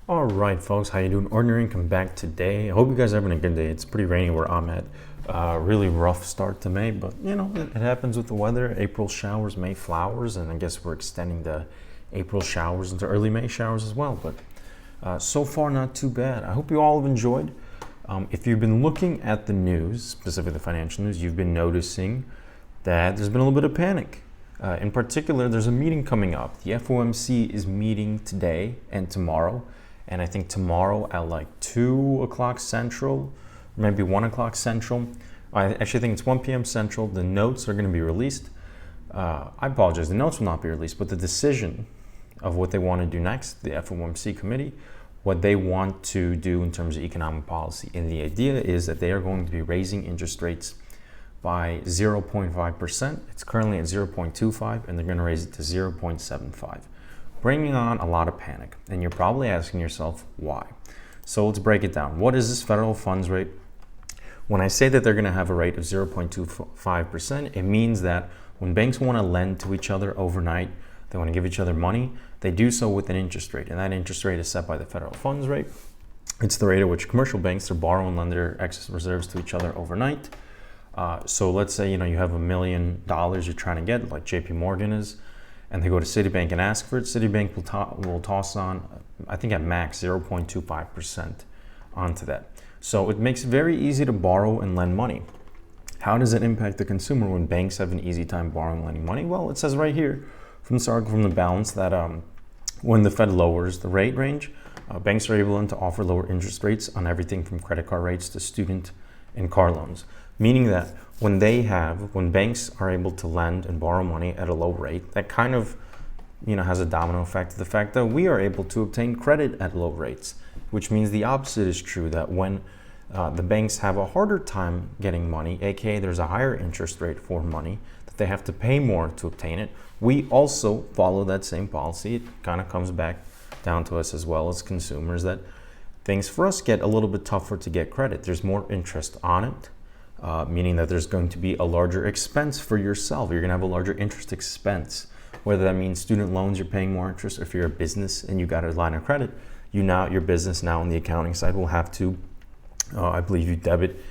All right, folks, how you doing? Ordinary Income back today. I hope you guys are having a good day. It's pretty rainy where I'm at. Really rough start to May, but it happens with the weather. April showers, May flowers, and I guess we're extending the April showers into early May showers as well. But so far, not too bad. I hope you all have enjoyed. If you've been looking at the news, specifically the financial news, you've been noticing that there's been a little bit of panic. In particular, there's a meeting coming up. The FOMC is meeting today and tomorrow. And I think tomorrow at like 2 o'clock Central, maybe 1 o'clock Central. I actually think it's 1 p.m. Central. The notes are going to be released. I apologize, the notes will not be released, but the decision of what they want to do next, the FOMC committee, what they want to do in terms of economic policy. And the idea is that they are going to be raising interest rates by 0.5%. It's currently at 0.25, and they're going to raise it to 0.75. Bringing on a lot of panic. And you're probably asking yourself, why? So let's break it down. What is this federal funds rate? When I say that they're going to have a rate of 0.25%, it means that when banks want to lend to each other overnight, they want to give each other money, they do so with an interest rate. And that interest rate is set by the federal funds rate. It's the rate at which commercial banks are borrow and lend their excess reserves to each other overnight. So let's say you have $1 million you're trying to get, like JP Morgan is, and they go to Citibank and ask for it. Citibank will toss on, I think at max, 0.25% onto that. So it makes it very easy to borrow and lend money. How does it impact the consumer when banks have an easy time borrowing and lending money? Well, it says right here from this article from the Balance that when the Fed lowers the rate range, banks are able to offer lower interest rates on everything from credit card rates to student and car loans. Meaning that when banks are able to lend and borrow money at a low rate, that kind of has a domino effect to the fact that we are able to obtain credit at low rates, which means the opposite is true, that when the banks have a harder time getting money, aka there's a higher interest rate for money, that they have to pay more to obtain it, we also follow that same policy. It kind of comes back down to us as well as consumers that things for us get a little bit tougher to get credit. There's more interest on it. Meaning that there's going to be a larger expense for yourself. You're going to have a larger interest expense. Whether that means student loans, you're paying more interest. If you're a business and you got a line of credit, your business now on the accounting side will have to, I believe you debit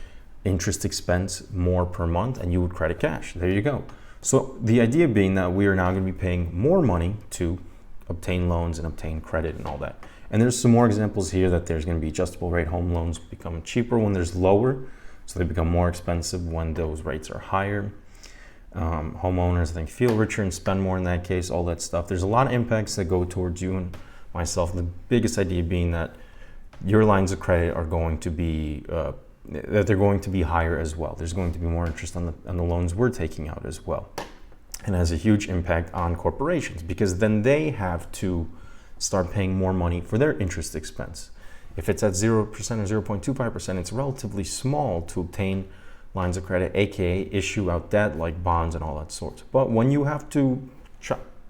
interest expense more per month and you would credit cash. There you go. So the idea being that we are now going to be paying more money to obtain loans and obtain credit and all that. And there's some more examples here that there's going to be adjustable rate home loans become cheaper when there's lower. So they become more expensive when those rates are higher. Homeowners, I think, feel richer and spend more in that case, all that stuff. There's a lot of impacts that go towards you and myself. The biggest idea being that your lines of credit are going to be, that they're going to be higher as well. There's going to be more interest on the loans we're taking out as well. And it has a huge impact on corporations because then they have to start paying more money for their interest expense. If it's at 0% or 0.25%, it's relatively small to obtain lines of credit, aka issue out debt like bonds and all that sort. But when you have to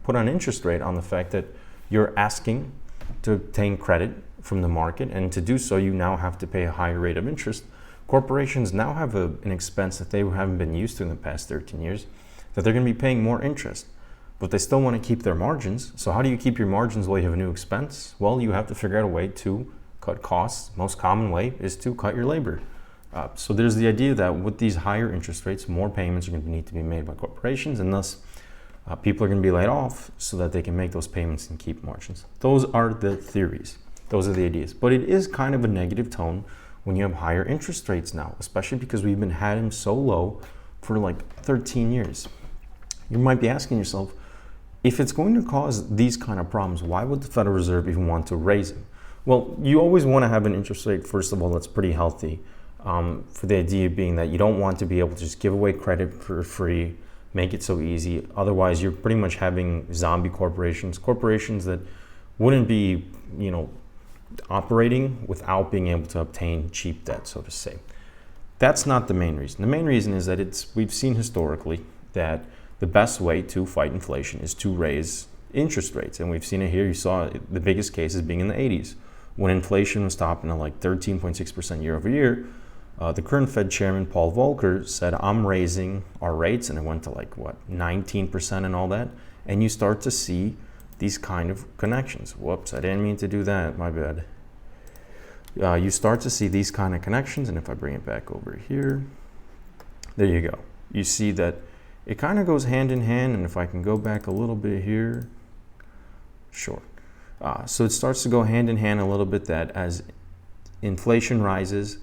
put an interest rate on the fact that you're asking to obtain credit from the market, and to do so, you now have to pay a higher rate of interest, corporations now have an expense that they haven't been used to in the past 13 years, that they're going to be paying more interest. But they still want to keep their margins. So how do you keep your margins while you have a new expense? Well, you have to figure out a way to cut costs. Most common way is to cut your labor. So there's the idea that with these higher interest rates, more payments are going to need to be made by corporations, and thus people are going to be laid off so that they can make those payments and keep margins. Those are the theories. Those are the ideas. But it is kind of a negative tone when you have higher interest rates now, especially because we've been had them so low for like 13 years. You might be asking yourself, if it's going to cause these kind of problems, why would the Federal Reserve even want to raise them? Well, you always want to have an interest rate, first of all, that's pretty healthy. For the idea being that you don't want to be able to just give away credit for free, make it so easy. Otherwise, you're pretty much having zombie corporations that wouldn't be, operating without being able to obtain cheap debt, so to say. That's not the main reason. The main reason is that we've seen historically that the best way to fight inflation is to raise interest rates. And we've seen it here. You saw the biggest cases being in the 80s. When inflation was topping at like 13.6% year over year, the current Fed chairman, Paul Volcker, said, I'm raising our rates, and it went to 19% and all that. And you start to see these kind of connections. Whoops, I didn't mean to do that, my bad. you start to see these kind of connections. And if I bring it back over here, there you go. You see that it kind of goes hand in hand. And if I can go back a little bit here, sure. So it starts to go hand in hand a little bit, that as inflation rises,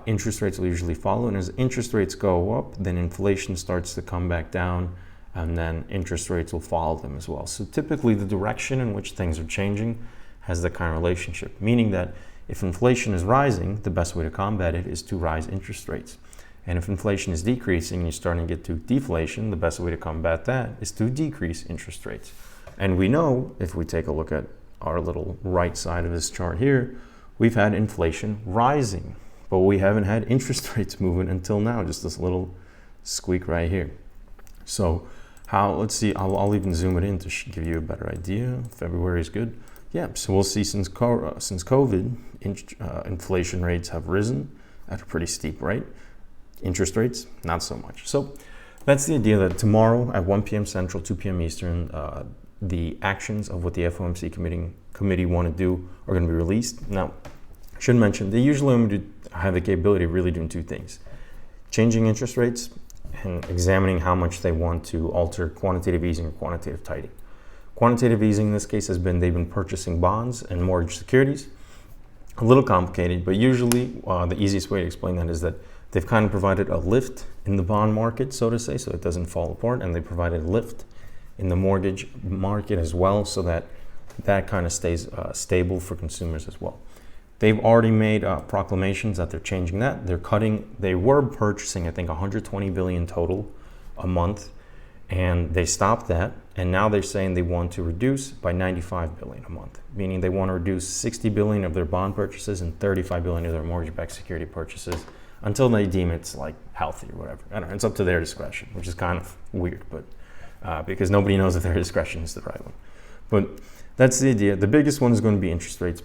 interest rates will usually follow. And as interest rates go up, then inflation starts to come back down, and then interest rates will follow them as well. So typically the direction in which things are changing has that kind of relationship, meaning that if inflation is rising, the best way to combat it is to rise interest rates. And if inflation is decreasing and you're starting to get to deflation, the best way to combat that is to decrease interest rates. And we know, if we take a look at our little right side of this chart here, we've had inflation rising, but we haven't had interest rates moving until now, just this little squeak right here. So let's see, I'll even zoom it in to give you a better idea. February is good. Yeah, so we'll see since COVID, inflation rates have risen at a pretty steep rate. Interest rates, not so much. So that's the idea, that tomorrow at 1 p.m. Central, 2 p.m. Eastern, the actions of what the FOMC committee want to do are going to be released. Now, I should mention, they usually have the capability of really doing two things: changing interest rates and examining how much they want to alter quantitative easing or quantitative tightening. Quantitative easing in this case has been, they've been purchasing bonds and mortgage securities. A little complicated, but usually the easiest way to explain that is that they've kind of provided a lift in the bond market, so to say, so it doesn't fall apart, and they provided a lift in the mortgage market as well, so that kind of stays stable for consumers as well. They've already made proclamations that they're changing that. They were purchasing, I think, 120 billion total a month, and they stopped that. And now they're saying they want to reduce by 95 billion a month, meaning they want to reduce 60 billion of their bond purchases and 35 billion of their mortgage-backed security purchases until they deem it's like healthy or whatever. I don't know, it's up to their discretion, which is kind of weird, but because nobody knows if their discretion is the right one. But that's the idea. The biggest one is going to be interest rates.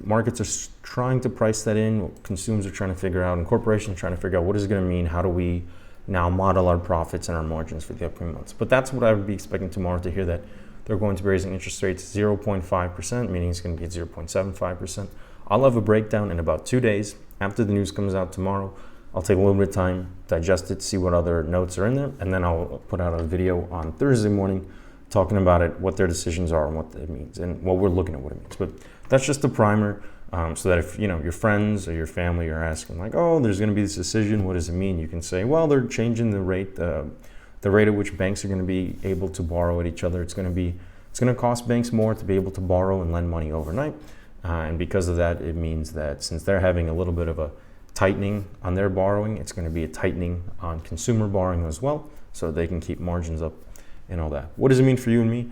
Markets are trying to price that in, consumers are trying to figure out, and corporations are trying to figure out what is it going to mean, how do we now model our profits and our margins for the upcoming months. But that's what I would be expecting tomorrow, to hear that they're going to be raising interest rates 0.5%, meaning it's going to be at 0.75%. I'll have a breakdown in about 2 days. After the news comes out tomorrow, I'll take a little bit of time, digest it, see what other notes are in there, and then I'll put out a video on Thursday morning talking about it, what their decisions are and what it means, and what we're looking at what it means. But that's just a primer, so that if your friends or your family are asking like, oh, there's going to be this decision, what does it mean? You can say, well, they're changing the rate at which banks are going to be able to borrow at each other. It's going to cost banks more to be able to borrow and lend money overnight. And because of that, it means that since they're having a little bit of a tightening on their borrowing, it's going to be a tightening on consumer borrowing as well, so they can keep margins up and all that. What does it mean for you and me?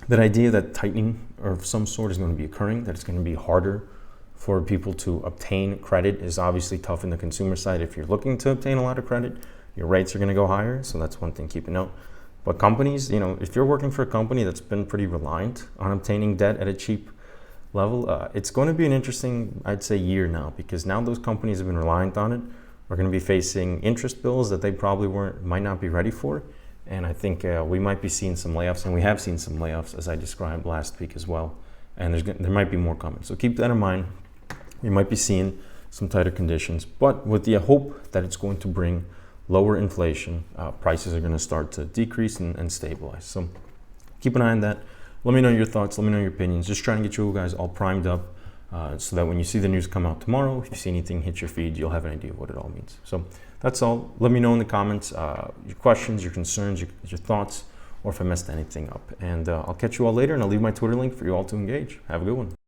That idea that tightening of some sort is going to be occurring, that it's going to be harder for people to obtain credit, is obviously tough in the consumer side. If you're looking to obtain a lot of credit, your rates are going to go higher, so that's one thing to keep a note. But companies, if you're working for a company that's been pretty reliant on obtaining debt at a cheap level, it's going to be an interesting, I'd say, year now, because now those companies have been reliant on it are going to be facing interest bills that they probably might not be ready for. And I think we might be seeing some layoffs, and we have seen some layoffs, as I described last week as well. And there might be more coming. So keep that in mind. We might be seeing some tighter conditions, but with the hope that it's going to bring lower inflation, prices are going to start to decrease and stabilize. So keep an eye on that. Let me know your thoughts. Let me know your opinions. Just trying to get you guys all primed up so that when you see the news come out tomorrow, if you see anything hit your feed, you'll have an idea of what it all means. So that's all. Let me know in the comments your questions, your concerns, your thoughts, or if I messed anything up. And I'll catch you all later, and I'll leave my Twitter link for you all to engage. Have a good one.